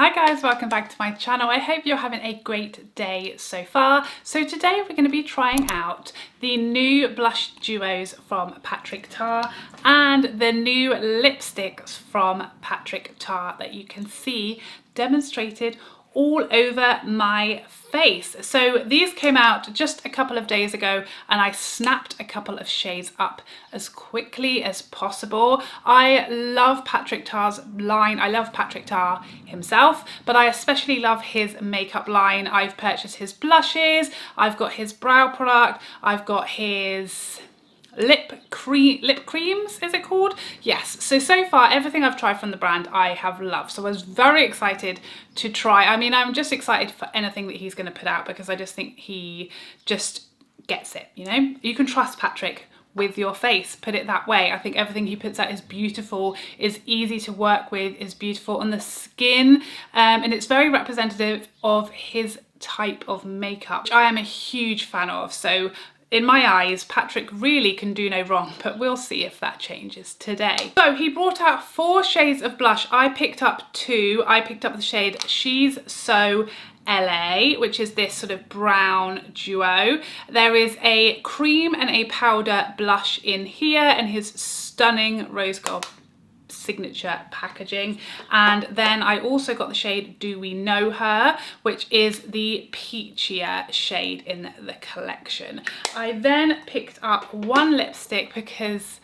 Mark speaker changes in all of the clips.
Speaker 1: Hi guys, welcome back to my channel. I hope you're having a great day so far. So today we're going to be trying out the new blush duos from Patrick Ta and the new lipsticks from Patrick Ta that you can see demonstrated all over my face. So these came out just a couple of days ago and I snapped a couple of shades up as quickly as possible. I love Patrick Ta's line. I love Patrick Ta himself, but I especially love his makeup line. I've purchased his blushes, I've got his brow product, I've got his lip creams, is it called? Yes. So far everything I've tried from the brand I have loved, so I was very excited to try. I mean, I'm just excited for anything that he's going to put out because I just think he just gets it, you know? You can trust Patrick with your face, put it that way. I think everything he puts out is beautiful, is easy to work with, is beautiful on the skin, and it's very representative of his type of makeup, which I am a huge fan of. So in my eyes, Patrick really can do no wrong, but we'll see if that changes today. So he brought out 4 shades of blush. I picked up 2. I picked up the shade She's So LA, which is this sort of brown duo. There is a cream and a powder blush in here and his stunning rose gold signature packaging. And then I also got the shade Do We Know Her, which is the peachier shade in the collection. I then picked up one lipstick because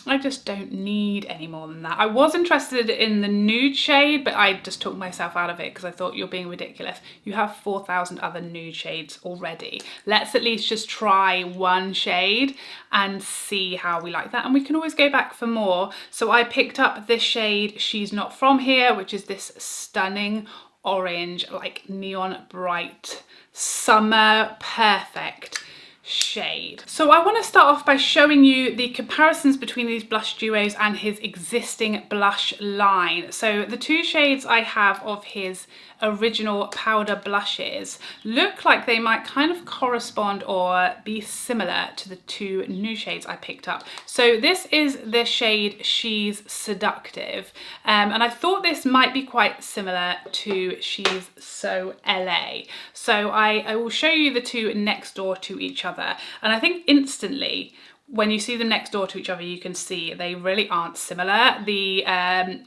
Speaker 1: I just don't need any more than that. I was interested in the nude shade, but I just took myself out of it because I thought, you're being ridiculous. You have 4,000 other nude shades already. Let's at least just try one shade and see how we like that. And we can always go back for more. So I picked up this shade She's Not From Here, which is this stunning orange, like neon bright, summer perfect shade. So I want to start off by showing you the comparisons between these blush duos and his existing blush line. So the 2 shades I have of his original powder blushes look like they might kind of correspond or be similar to the 2 new shades I picked up. So this is the shade She's Seductive, and I thought this might be quite similar to She's So LA. So I will show you the 2 next door to each other, and I think instantly when you see them next door to each other, you can see they really aren't similar. The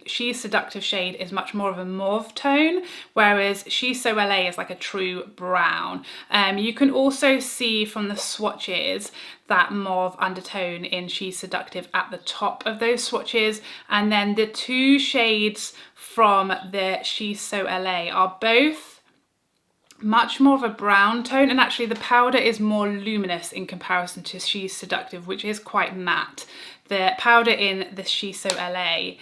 Speaker 1: She's Seductive shade is much more of a mauve tone, whereas She's So LA is like a true brown. You can also see from the swatches that mauve undertone in She's Seductive at the top of those swatches, and then the 2 shades from the She's So LA are both much more of a brown tone, and actually the powder is more luminous in comparison to She's Seductive, which is quite matte. The powder in the She's So LA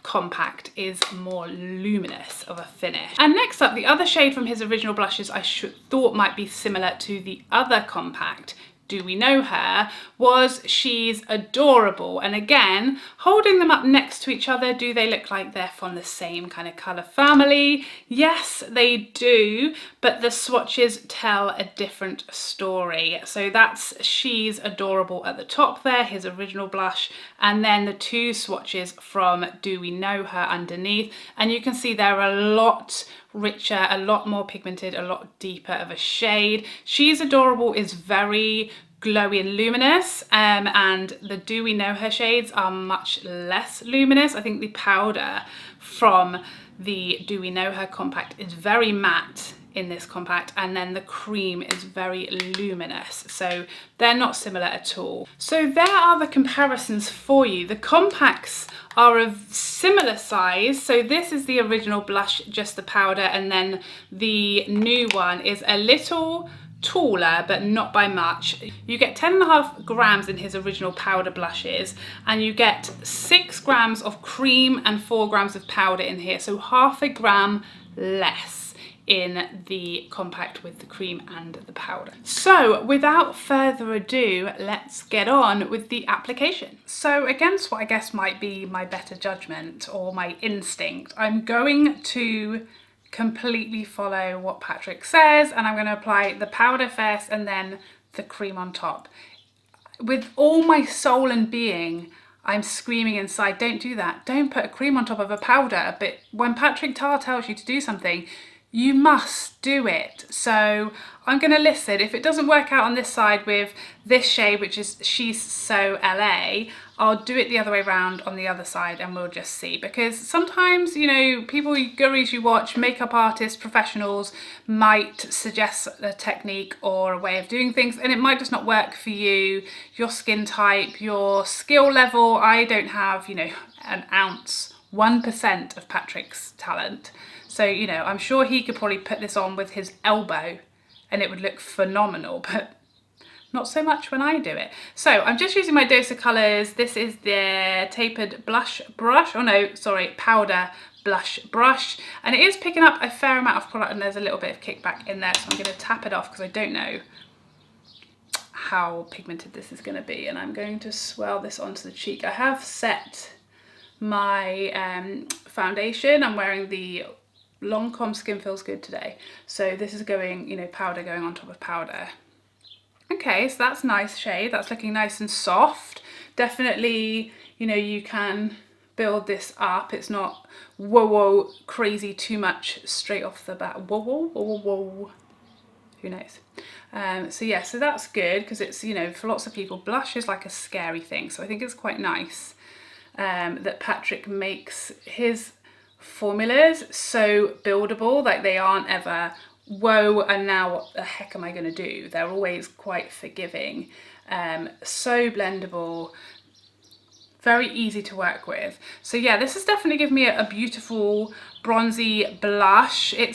Speaker 1: compact is more luminous of a finish. And next up, the other shade from his original blushes I thought might be similar to the other compact, Do We Know Her, was She's Adorable. And again, holding them up next to each other, do they look like they're from the same kind of colour family? Yes, they do, but the swatches tell a different story. So that's She's Adorable at the top there, his original blush, and then the 2 swatches from Do We Know Her underneath. And you can see they're a lot richer, a lot more pigmented, a lot deeper of a shade. She's Adorable is very glowy and luminous, and the Do We Know Her shades are much less luminous. I think the powder from the Do We Know Her compact is very matte in this compact, and then the cream is very luminous, so they're not similar at all. So there are the comparisons for you. The compacts are of similar size, so this is the original blush, just the powder, and then the new one is a little taller, but not by much. You get 10.5 grams in his original powder blushes, and you get 6 grams of cream and 4 grams of powder in here, so half a gram less in the compact with the cream and the powder. So without further ado, let's get on with the application. So against what I guess might be my better judgment or my instinct, I'm going to completely follow what Patrick says, and I'm going to apply the powder first and then the cream on top. With all my soul and being, I'm screaming inside, don't do that. Don't put a cream on top of a powder. But when Patrick Ta tells you to do something, you must do it. So I'm going to listen. If it doesn't work out on this side with this shade, which is She's So LA, I'll do it the other way around on the other side and we'll just see. Because sometimes, you know, people, gurus you watch, makeup artists, professionals might suggest a technique or a way of doing things and it might just not work for you, your skin type, your skill level. I don't have, you know, an ounce, 1% of Patrick's talent. So, you know, I'm sure he could probably put this on with his elbow and it would look phenomenal, but not so much when I do it. So I'm just using my dose of colours. This is the tapered blush brush, oh no, sorry, powder blush brush. And it is picking up a fair amount of product and there's a little bit of kickback in there. So I'm going to tap it off because I don't know how pigmented this is going to be. And I'm going to swirl this onto the cheek. I have set my foundation. I'm wearing the Lancome Skin Feels Good today. So this is going, you know, powder going on top of powder. Okay, so that's a nice shade. That's looking nice and soft. Definitely, you know, you can build this up. It's not whoa crazy too much straight off the bat. Whoa. Who knows? So yeah, so that's good because it's, you know, for lots of people, blush is like a scary thing. So I think it's quite nice that Patrick makes his formulas so buildable, like they aren't ever whoa and now what the heck am I going to do. They're always quite forgiving, so blendable, very easy to work with. So yeah, this has definitely given me a beautiful bronzy blush. It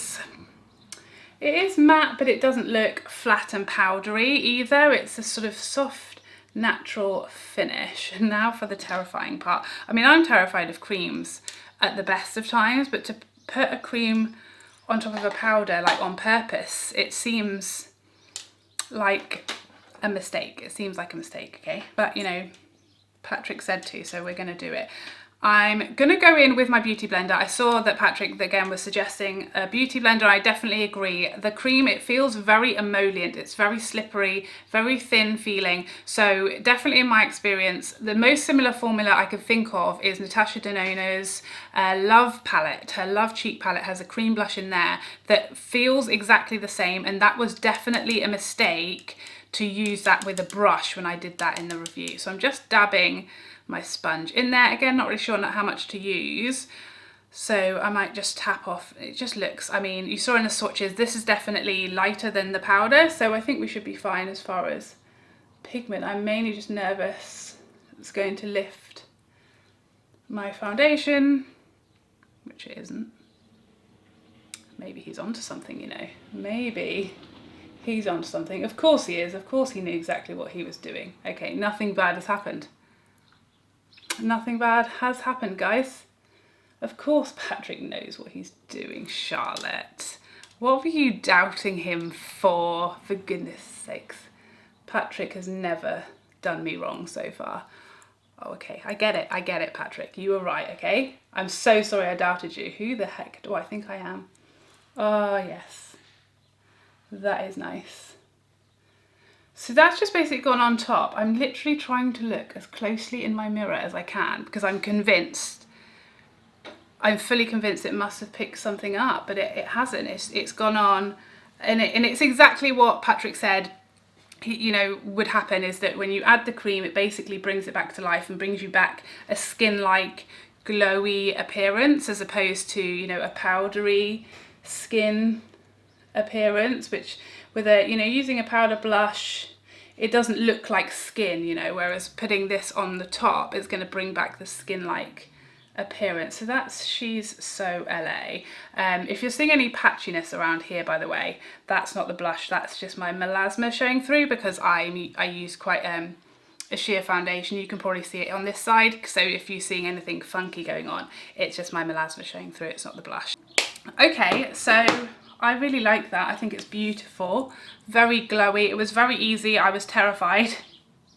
Speaker 1: is matte, but it doesn't look flat and powdery either. It's a sort of soft natural finish. And now for the terrifying part. I mean, I'm terrified of creams at the best of times, but to put a cream on top of a powder, like on purpose, it seems like a mistake. It seems like a mistake, okay? But you know, Patrick said to, so we're gonna do it. I'm gonna go in with my beauty blender. I saw that Patrick again was suggesting a beauty blender. I definitely agree. The cream, it feels very emollient. It's very slippery, very thin feeling. So definitely in my experience, the most similar formula I could think of is Natasha Denona's Love palette. Her Love cheek palette has a cream blush in there that feels exactly the same. And that was definitely a mistake to use that with a brush when I did that in the review. So I'm just dabbing my sponge in there. Again, not really sure how much to use. So I might just tap off. It just looks, I mean, you saw in the swatches, this is definitely lighter than the powder. So I think we should be fine as far as pigment. I'm mainly just nervous it's going to lift my foundation, which it isn't. Maybe he's onto something, you know. Maybe he's onto something. Of course he is. Of course he knew exactly what he was doing. Okay, nothing bad has happened. Nothing bad has happened, guys. Of course Patrick knows what he's doing, Charlotte. What were you doubting him for goodness sakes? Patrick has never done me wrong so far. Oh, okay, I get it, Patrick. You were right, okay? I'm so sorry I doubted you. Who the heck do I think I am? Oh, yes. That is nice. So that's just basically gone on top. I'm literally trying to look as closely in my mirror as I can because I'm convinced, I'm fully convinced it must have picked something up, but it hasn't. It's gone on, and it's exactly what Patrick said, you know, would happen, is that when you add the cream, it basically brings it back to life and brings you back a skin-like glowy appearance as opposed to, you know, a powdery skin appearance, which with a, you know, using a powder blush, it doesn't look like skin, you know, whereas putting this on the top is going to bring back the skin-like appearance. So that's She's So LA. If you're seeing any patchiness around here, by the way, that's not the blush, that's just my melasma showing through because I use quite a sheer foundation. You can probably see it on this side, so if you're seeing anything funky going on, it's just my melasma showing through, it's not the blush. Okay, so I really like that. I think it's beautiful, very glowy. It was very easy. I was terrified,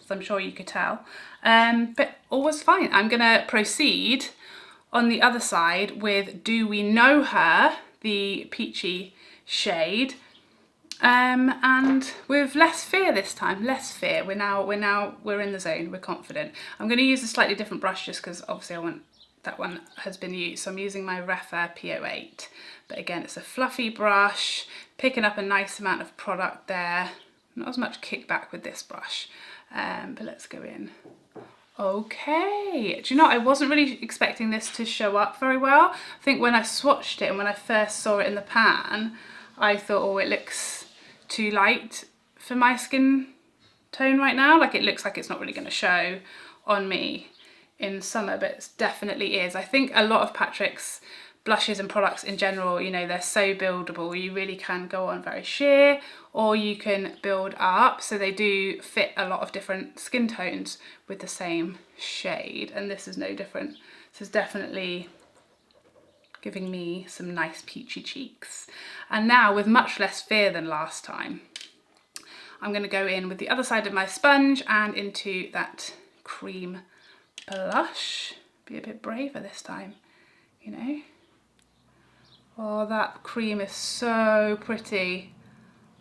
Speaker 1: as I'm sure you could tell, but all was fine. I'm gonna proceed on the other side with Do We Know Her, the peachy shade. And with less fear this time, less fear. We're in the zone, we're confident. I'm going to use a slightly different brush just because obviously I want that one has been used. So I'm using my Refer P08. But again, it's a fluffy brush, picking up a nice amount of product there. Not as much kickback with this brush, but let's go in. Okay, do you know, I wasn't really expecting this to show up very well. I think when I swatched it and when I first saw it in the pan, I thought, oh, it looks too light for my skin tone right now. Like, it looks like it's not really going to show on me in summer, but it definitely is. I think a lot of Patrick's blushes and products in general, you know, they're so buildable. You really can go on very sheer or you can build up. So they do fit a lot of different skin tones with the same shade. And this is no different. This is definitely giving me some nice peachy cheeks. And now with much less fear than last time, I'm going to go in with the other side of my sponge and into that cream blush. Be a bit braver this time, you know. Oh, that cream is so pretty.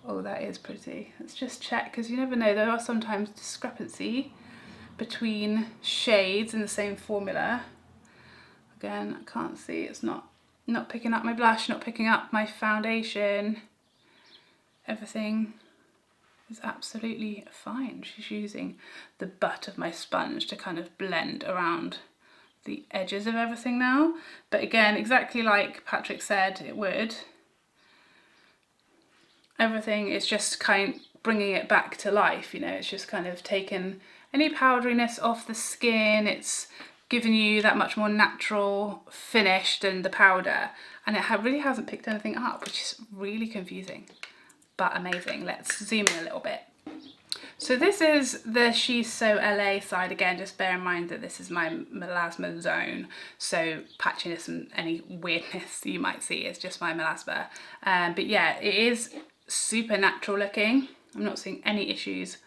Speaker 1: Oh, that is pretty. Let's just check, because you never know, there are sometimes discrepancy between shades in the same formula. Again, I can't see, it's not picking up my blush, not picking up my foundation. Everything is absolutely fine. She's using the butt of my sponge to kind of blend around the edges of everything now. But again, exactly like Patrick said it would, everything is just kind of bringing it back to life, you know. It's just kind of taken any powderiness off the skin. It's given you that much more natural finish than the powder, and it really hasn't picked anything up, which is really confusing, but amazing. Let's zoom in a little bit. So this is the She's So LA side. Again, just bear in mind that this is my melasma zone, so patchiness and any weirdness you might see is just my melasma. But yeah, it is super natural looking. I'm not seeing any issues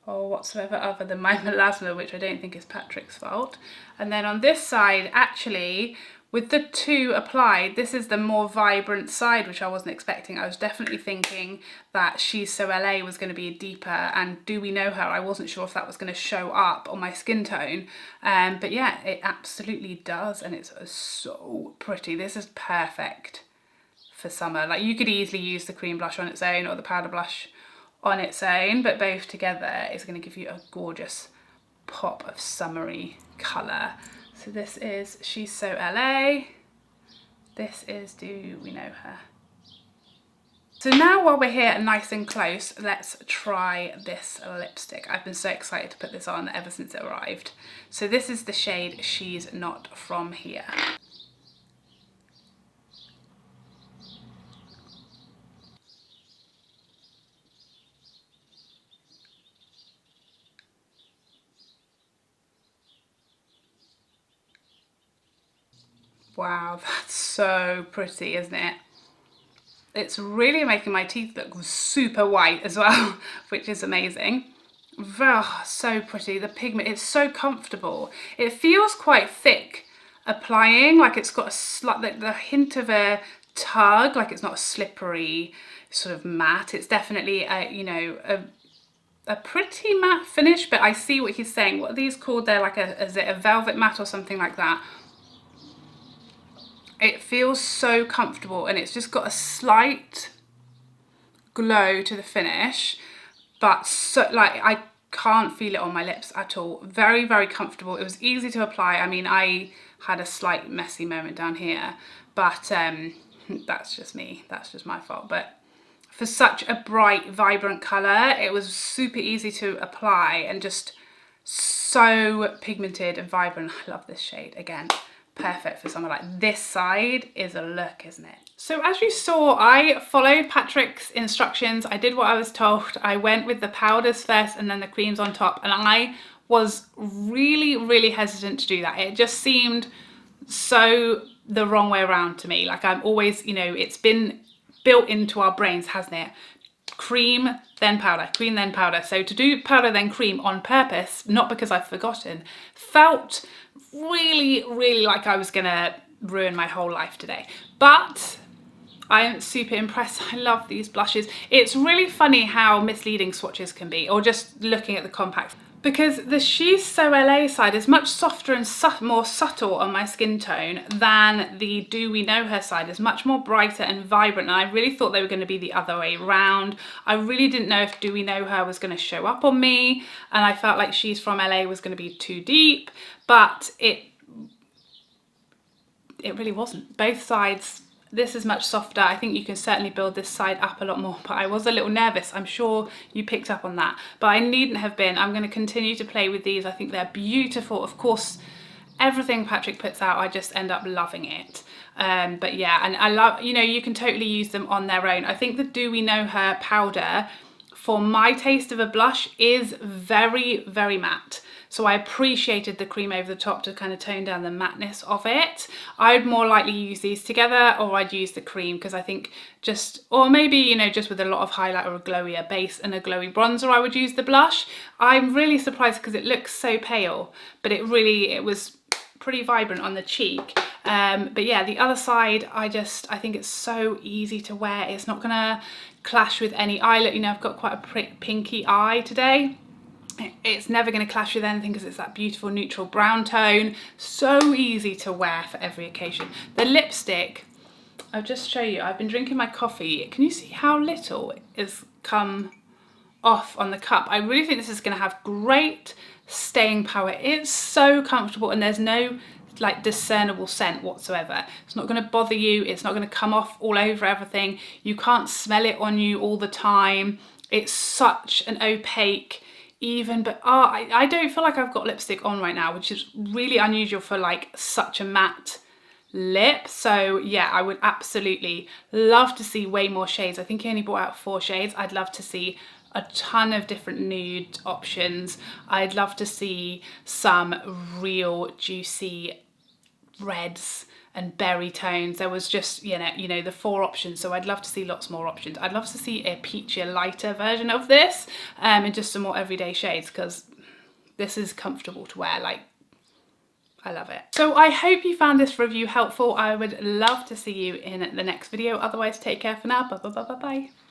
Speaker 1: or whatsoever other than my melasma, which I don't think is Patrick's fault. And then on this side, actually, with the two applied, this is the more vibrant side, which I wasn't expecting. I was definitely thinking that She's So LA was going to be deeper, and Do We Know Her, I wasn't sure if that was going to show up on my skin tone. But yeah, it absolutely does, and it's so pretty. This is perfect for summer. Like, you could easily use the cream blush on its own or the powder blush on its own, but both together is going to give you a gorgeous pop of summery colour. So this is She's So LA, this is Do We Know Her. So now while we're here nice and close, let's try this lipstick. I've been so excited to put this on ever since it arrived. So this is the shade She's Not From Here. Wow, that's so pretty, isn't it? It's really making my teeth look super white as well, which is amazing. Oh, so pretty. The pigment, it's so comfortable. It feels quite thick applying, like it's got a slight, the hint of a tug, like it's not a slippery sort of matte. It's definitely a, you know, a pretty matte finish, but I see what he's saying. What are these called? They're like is it a velvet matte or something like that? It feels so comfortable, and it's just got a slight glow to the finish, but so, like, I can't feel it on my lips at all. Very, very comfortable. It was easy to apply. I mean, I had a slight messy moment down here, but that's just me. That's just my fault. But for such a bright, vibrant colour, it was super easy to apply and just so pigmented and vibrant. I love this shade. Again, perfect for summer. Like, this side is a look, isn't it? So as you saw, I followed Patrick's instructions. I did what I was told. I went with the powders first and then the creams on top, and I was really, really hesitant to do that. It just seemed so the wrong way around to me. Like, I'm always, you know, it's been built into our brains, hasn't it? Cream, then powder, cream, then powder. So to do powder, then cream on purpose, not because I've forgotten, felt really, really like I was gonna ruin my whole life today. But I am super impressed. I love these blushes. It's really funny how misleading swatches can be, or just looking at the compacts, because the She's So LA side is much softer and more subtle on my skin tone than the Do We Know Her side. Is much more brighter and vibrant, and I really thought they were going to be the other way around. I really didn't know if Do We Know Her was going to show up on me, and I felt like She's From LA was going to be too deep, but it really wasn't. Both sides, this is much softer. I think you can certainly build this side up a lot more, but I was a little nervous. I'm sure you picked up on that, but I needn't have been. I'm going to continue to play with these. I think they're beautiful. Of course, everything Patrick puts out, I just end up loving it. But yeah, and I love, you know, you can totally use them on their own. I think the Do We Know Her powder, for my taste of a blush, is very, very matte. So I appreciated the cream over the top to kind of tone down the matteness of it. I would more likely use these together, or I'd use the cream, because I think just, or maybe, you know, just with a lot of highlight or a glowier base and a glowy bronzer, I would use the blush. I'm really surprised because it looks so pale, but it was pretty vibrant on the cheek. But yeah, the other side, I think it's so easy to wear. It's not gonna clash with any eye look. You know, I've got quite a pinky eye today. It's never going to clash with anything because it's that beautiful neutral brown tone. So easy to wear for every occasion. The lipstick, I'll just show you. I've been drinking my coffee. Can you see how little is come off on the cup? I really think this is going to have great staying power. It's so comfortable, and there's no like discernible scent whatsoever. It's not going to bother you. It's not going to come off all over everything. You can't smell it on you all the time. It's such an opaque, even, but I don't feel like I've got lipstick on right now, which is really unusual for like such a matte lip. So yeah, I would absolutely love to see way more shades. I think he only brought out 4 shades. I'd love to see a ton of different nude options. I'd love to see some real juicy reds and berry tones. There was just, you know, the 4 options, so I'd love to see lots more options. I'd love to see a peachier, lighter version of this, and just some more everyday shades, because this is comfortable to wear. Like, I love it. So I hope you found this review helpful. I would love to see you in the next video. Otherwise, take care for now. Bye bye bye bye bye.